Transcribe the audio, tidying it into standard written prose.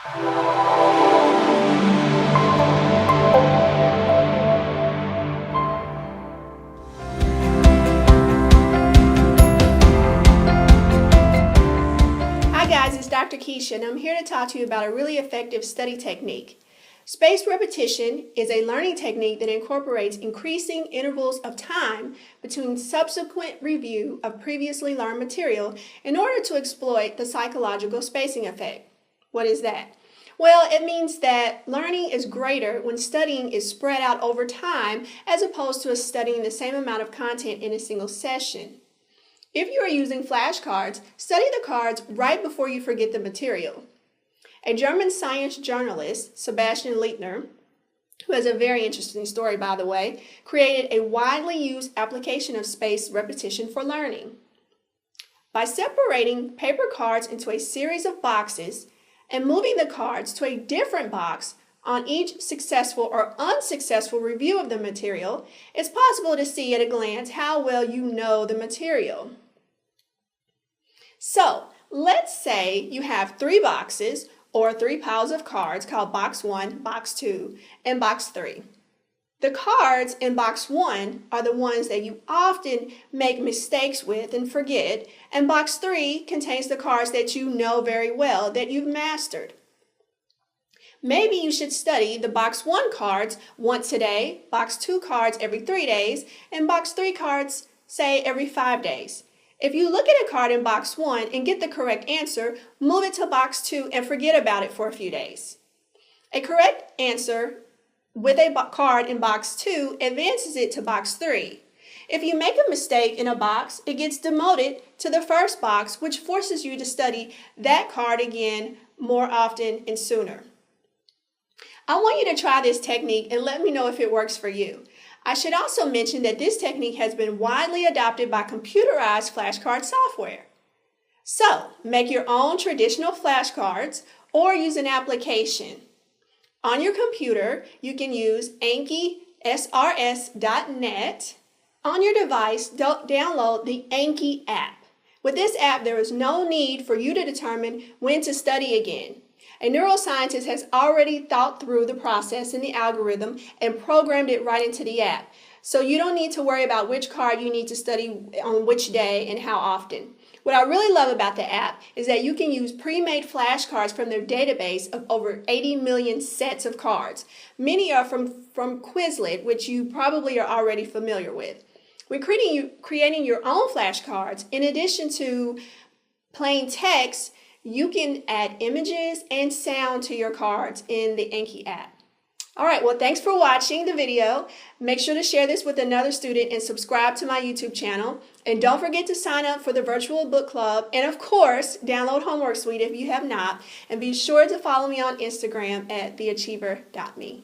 Hi guys, it's Dr. Kisha, and I'm here to talk to you about a really effective study technique. Spaced repetition is a learning technique that incorporates increasing intervals of time between subsequent review of previously learned material in order to exploit the psychological spacing effect. What is that? Well, it means that learning is greater when studying is spread out over time as opposed to studying the same amount of content in a single session. If you are using flashcards, study the cards right before you forget the material. A German science journalist, Sebastian Leitner, who has a very interesting story by the way, created a widely used application of spaced repetition for learning. By separating paper cards into a series of boxes and moving the cards to a different box on each successful or unsuccessful review of the material, it's possible to see at a glance how well you know the material. So, let's say you have 3 boxes or 3 piles of cards called box 1, box 2, and box 3. The cards in box 1 are the ones that you often make mistakes with and forget, and box 3 contains the cards that you know very well, that you've mastered. Maybe you should study the box 1 cards once a day, box 2 cards every 3 days, and box 3 cards, say, every 5 days. If you look at a card in box 1 and get the correct answer, move it to box 2 and forget about it for a few days. A correct answer with a card in box 2 advances it to box 3. If you make a mistake in a box, it gets demoted to the first box, which forces you to study that card again more often and sooner. I want you to try this technique and let me know if it works for you. I should also mention that this technique has been widely adopted by computerized flashcard software. So, make your own traditional flashcards or use an application. On your computer, you can use AnkiSRS.net. On your device, download the Anki app. With this app, there is no need for you to determine when to study again. A neuroscientist has already thought through the process and the algorithm and programmed it right into the app. So you don't need to worry about which card you need to study on which day and how often. What I really love about the app is that you can use pre-made flashcards from their database of over 80 million sets of cards. Many are from Quizlet, which you probably are already familiar with. When creating your own flashcards, in addition to plain text, you can add images and sound to your cards in the Anki app. All right, well, thanks for watching the video. Make sure to share this with another student and subscribe to my YouTube channel. And don't forget to sign up for the virtual book club. And of course, download Homework Suite if you have not. And be sure to follow me on Instagram at TheAchiever.me.